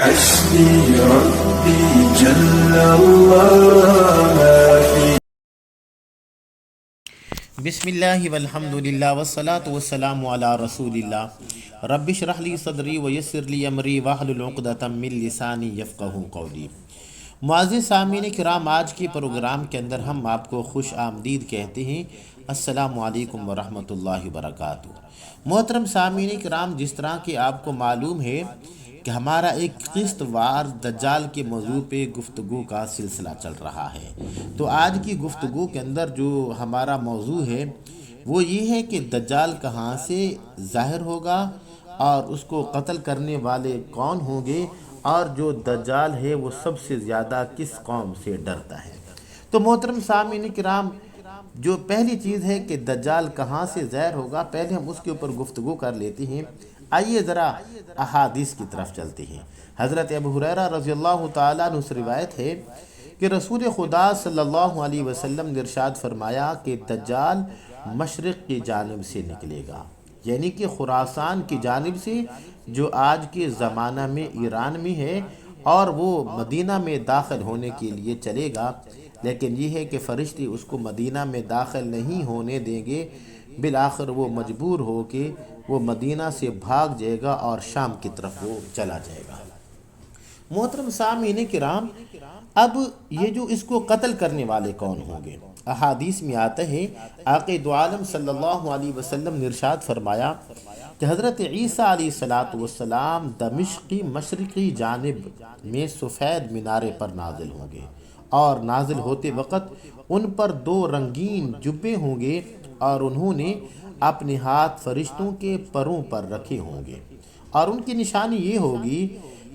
حسبي ربي جل الله في بسم اللہ والحمد للہ والصلاة والسلام علی رسول اللہ رب اشرح لی صدری ویسر لی امری واحلل عقدۃ من لسانی یفقہوا قولی۔ معزز سامعین کرام، آج کے پروگرام کے اندر ہم آپ کو خوش آمدید کہتے ہیں۔ السلام علیکم ورحمۃ اللہ وبرکاتہ۔ محترم سامعین کرام، جس طرح کہ آپ کو معلوم ہے کہ ہمارا ایک قسط وار دجال کے موضوع پہ گفتگو کا سلسلہ چل رہا ہے، تو آج کی گفتگو کے اندر جو ہمارا موضوع ہے وہ یہ ہے کہ دجال کہاں سے ظاہر ہوگا اور اس کو قتل کرنے والے کون ہوں گے، اور جو دجال ہے وہ سب سے زیادہ کس قوم سے ڈرتا ہے۔ تو محترم سامعین کرام، جو پہلی چیز ہے کہ دجال کہاں سے ظاہر ہوگا، پہلے ہم اس کے اوپر گفتگو کر لیتے ہیں۔ آئیے ذرا احادیث کی طرف چلتے ہیں۔ حضرت ابو ہریرہ رضی اللہ تعالیٰ عنہ سے روایت ہے کہ رسول خدا صلی اللہ علیہ وسلم نے ارشاد فرمایا کہ دجال مشرق کی جانب سے نکلے گا، یعنی کہ خراسان کی جانب سے، جو آج کے زمانہ میں ایران میں ہے، اور وہ مدینہ میں داخل ہونے کے لیے چلے گا، لیکن یہ ہے کہ فرشتے اس کو مدینہ میں داخل نہیں ہونے دیں گے۔ بالآخر وہ مجبور ہو کے وہ مدینہ سے بھاگ جائے گا اور شام کی طرف وہ چلا جائے گا۔ محترم سامعین کرام، اب یہ جو اس کو قتل کرنے والے کون ہوں گے، احادیث میں آتا ہے آقا دو عالم صلی اللہ علیہ وسلم نے ارشاد فرمایا کہ حضرت عیسیٰ علیہ السلام دمشقی مشرقی جانب میں سفید مینارے پر نازل ہوں گے، اور نازل ہوتے وقت ان پر دو رنگین جبے ہوں گے، اور انہوں نے اپنے ہاتھ فرشتوں کے پروں پر رکھے ہوں گے، اور ان کی نشانی یہ ہوگی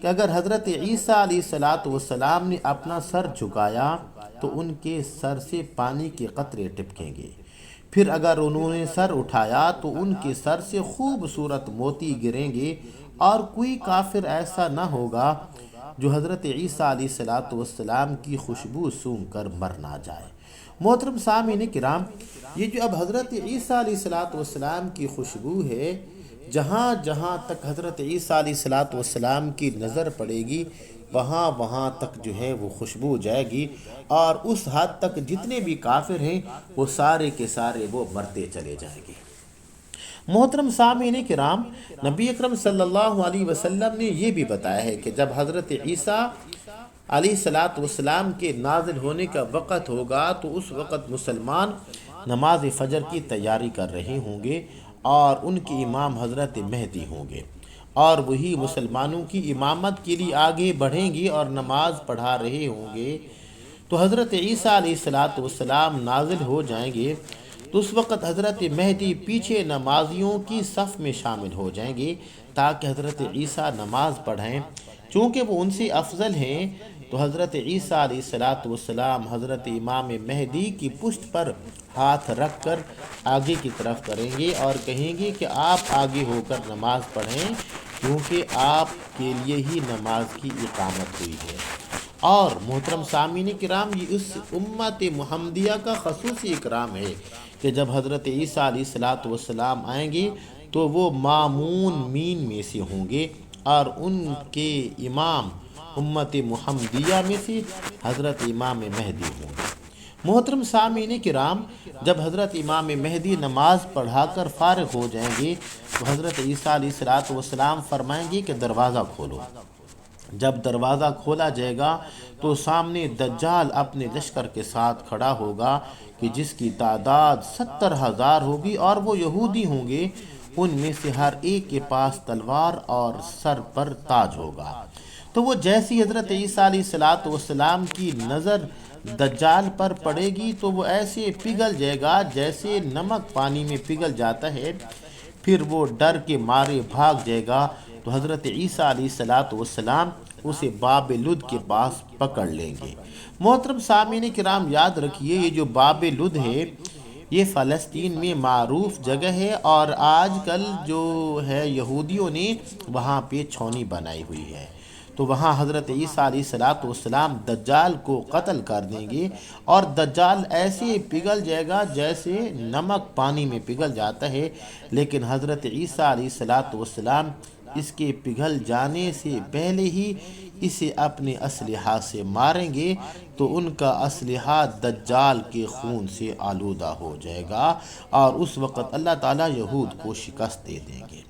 کہ اگر حضرت عیسیٰ علیہ السلام نے اپنا سر جھکایا تو ان کے سر سے پانی کے قطرے ٹپکیں گے، پھر اگر انہوں نے سر اٹھایا تو ان کے سر سے خوبصورت موتی گریں گے، اور کوئی کافر ایسا نہ ہوگا جو حضرت عیسیٰ علیہ السلام کی خوشبو سونگھ کر مر نہ جائے۔ محترم سامعین کرام، یہ جو اب حضرت عیسیٰ علیہ السلام کی خوشبو ہے، جہاں جہاں تک حضرت عیسیٰ علیہ السلام کی نظر پڑے گی وہاں وہاں تک جو ہے وہ خوشبو جائے گی، اور اس حد تک جتنے بھی کافر ہیں وہ سارے کے سارے وہ مرتے چلے جائیں گے۔ محترم سامعین کرام، نبی اکرم صلی اللہ علیہ وسلم نے یہ بھی بتایا ہے کہ جب حضرت عیسیٰ علیہ السلام کے نازل ہونے کا وقت ہوگا تو اس وقت مسلمان نماز فجر کی تیاری کر رہے ہوں گے، اور ان کے امام حضرت مہدی ہوں گے، اور وہی مسلمانوں کی امامت کے لیے آگے بڑھیں گے اور نماز پڑھا رہے ہوں گے۔ تو حضرت عیسیٰ علیہ السلام نازل ہو جائیں گے، تو اس وقت حضرت مہدی پیچھے نمازیوں کی صف میں شامل ہو جائیں گے تاکہ حضرت عیسیٰ نماز پڑھیں۔ چونکہ وہ ان سے افضل ہیں، تو حضرت عیسیٰ علیہ السلام حضرت امام مہدی کی پشت پر ہاتھ رکھ کر آگے کی طرف کریں گے اور کہیں گے کہ آپ آگے ہو کر نماز پڑھیں، کیونکہ آپ کے لیے ہی نماز کی اقامت ہوئی ہے۔ اور محترم سامعین کرام، یہ اس امت محمدیہ کا خصوصی اکرام ہے کہ جب حضرت عیسیٰ علیہ السلام آئیں گے تو وہ مامون مین میں سے ہوں گے، اور ان کے امام امت محمدیہ میں سے حضرت امام مہدی ہوں گے۔ محترم سامعین کرام، جب حضرت امام مہدی نماز پڑھا کر فارغ ہو جائیں گے تو حضرت عیسیٰ علیہ السلام فرمائیں گے کہ دروازہ کھولو۔ جب دروازہ کھولا جائے گا تو سامنے دجال اپنے لشکر کے ساتھ کھڑا ہوگا کہ جس کی تعداد 70,000 ہوگی، اور وہ یہودی ہوں گے، ان میں سے ہر ایک کے پاس تلوار اور سر پر تاج ہوگا۔ تو وہ جیسی حضرت عیسیٰ علیہ السلام کی نظر دجال پر پڑے گی تو وہ ایسے پگھل جائے گا جیسے نمک پانی میں پگھل جاتا ہے، پھر وہ ڈر کے مارے بھاگ جائے گا۔ تو حضرت عیسیٰ علیہ السلام اسے باب لد کے پاس پکڑ لیں گے۔ محترم سامعین کرام، یاد رکھیے یہ جو باب لد ہے یہ فلسطین میں معروف جگہ ہے، اور آج کل جو ہے یہودیوں نے وہاں پہ چھاؤنی بنائی ہوئی ہے۔ تو وہاں حضرت عیسیٰ علیہ السلام دجال کو قتل کر دیں گے، اور دجال ایسے پگھل جائے گا جیسے نمک پانی میں پگھل جاتا ہے، لیکن حضرت عیسیٰ علیہ السلام اس کے پگھل جانے سے پہلے ہی اسے اپنے اسلحہ سے ماریں گے تو ان کا اسلحہ دجال کے خون سے آلودہ ہو جائے گا، اور اس وقت اللہ تعالیٰ یہود کو شکست دے دیں گے۔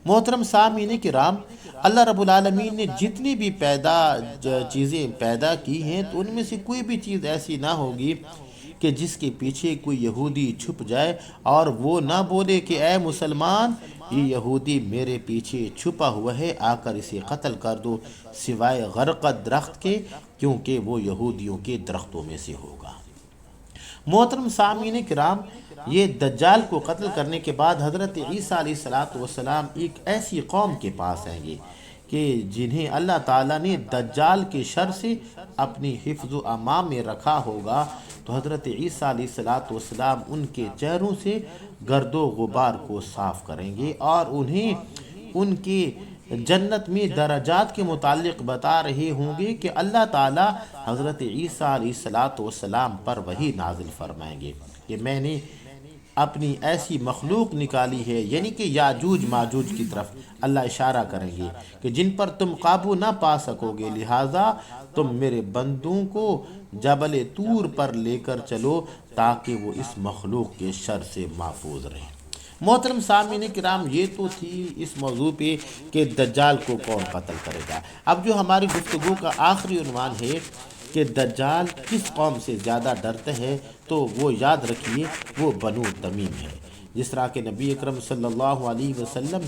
محترم سامعین کرام، اللہ رب العالمین نے جتنی بھی چیزیں پیدا کی ہیں تو ان میں سے کوئی بھی چیز ایسی نہ ہوگی کہ جس کے پیچھے کوئی یہودی چھپ جائے اور وہ نہ بولے کہ اے مسلمان، یہ یہودی میرے پیچھے چھپا ہوا ہے، آ کر اسے قتل کر دو، سوائے غرقد درخت کے، کیونکہ وہ یہودیوں کے درختوں میں سے ہوگا۔ محترم سامعین کرام، یہ دجال کو قتل کرنے کے بعد حضرت عیسیٰ علیہ السلام ایک ایسی قوم کے پاس آئیں گے کہ جنہیں اللہ تعالیٰ نے دجال کے شر سے اپنی حفظ و امان میں رکھا ہوگا، تو حضرت عیسیٰ علیہ السلام ان کے چہروں سے گرد و غبار کو صاف کریں گے اور انہیں ان کے جنت میں درجات کے متعلق بتا رہے ہوں گے کہ اللہ تعالیٰ حضرت عیسیٰ علیہ السلام پر وحی نازل فرمائیں گے کہ میں نے اپنی ایسی مخلوق نکالی ہے، یعنی کہ یاجوج ماجوج کی طرف اللہ اشارہ کریں گے کہ جن پر تم قابو نہ پا سکو گے، لہٰذا تم میرے بندوں کو جبل طور پر لے کر چلو تاکہ وہ اس مخلوق کے شر سے محفوظ رہیں۔ محترم سامعین کرام، یہ تو تھی اس موضوع پہ کہ دجال کو کون قتل کرے گا۔ اب جو ہماری گفتگو کا آخری عنوان ہے کہ دجال کس قوم سے زیادہ ڈرتا ہے، تو وہ یاد رکھیے وہ بنو تمیم ہے۔ جس طرح کہ نبی اکرم صلی اللہ علیہ وسلم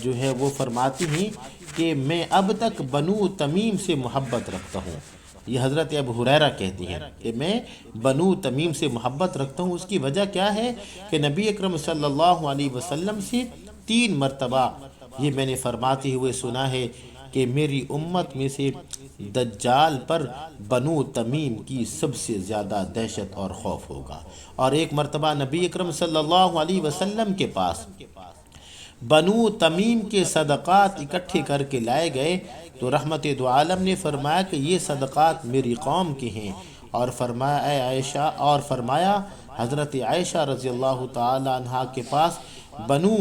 جو ہے وہ فرماتے ہیں کہ میں اب تک بنو تمیم سے محبت رکھتا ہوں۔ یہ حضرت ابو ہریرہ کہتے ہیں کہ میں بنو تمیم سے محبت رکھتا ہوں۔ اس کی وجہ کیا ہے کہ نبی اکرم صلی اللہ علیہ وسلم سے 3 مرتبہ یہ میں نے فرماتے ہوئے سنا ہے کہ میری امت میں سے دجال پر بنو تمیم کی سب سے زیادہ دہشت اور خوف ہوگا۔ اور ایک مرتبہ نبی اکرم صلی اللہ علیہ وسلم کے پاس بنو تمیم کے صدقات اکٹھے کر کے لائے گئے تو رحمت دو عالم نے فرمایا کہ یہ صدقات میری قوم کے ہیں، اور فرمایا اے عائشہ، اور فرمایا حضرت عائشہ رضی اللہ تعالی عنہا کے پاس بنو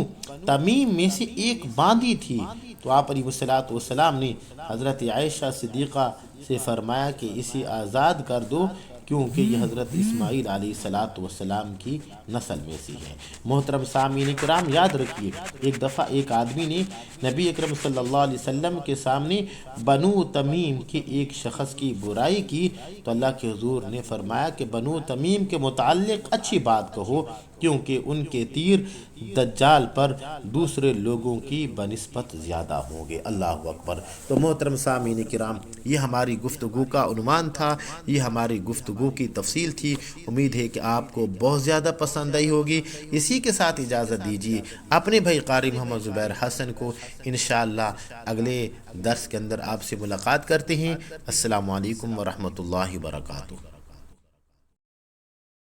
تمیم میں سے ایک باندی تھی، تو آپ علیہ السلام نے حضرت عائشہ صدیقہ سے فرمایا کہ اسے آزاد کر دو، کیونکہ یہ حضرت اسماعیل علیہ السلام کی نسل میں سے ہے۔ محترم سامعین کرام، یاد رکھیے ایک دفعہ ایک آدمی نے نبی اکرم صلی اللہ علیہ وسلم کے سامنے بنو تمیم کے ایک شخص کی برائی کی، تو اللہ کے حضور نے فرمایا کہ بنو تمیم کے متعلق اچھی بات کہو، کیونکہ ان کے تیر دجال پر دوسرے لوگوں کی بنسبت زیادہ ہوں گے۔ اللہ اکبر۔ تو محترم سامعین کرام، یہ ہماری گفتگو کا عنوان تھا، یہ ہماری گفتگو کی تفصیل تھی۔ امید ہے کہ آپ کو بہت زیادہ پسند آئی ہوگی۔ اسی کے ساتھ اجازت دیجیے اپنے بھائی قاری محمد زبیر حسن کو انشاءاللہ اگلے درس کے اندر آپ سے ملاقات کرتے ہیں۔ السلام علیکم ورحمۃ اللہ وبرکاتہ۔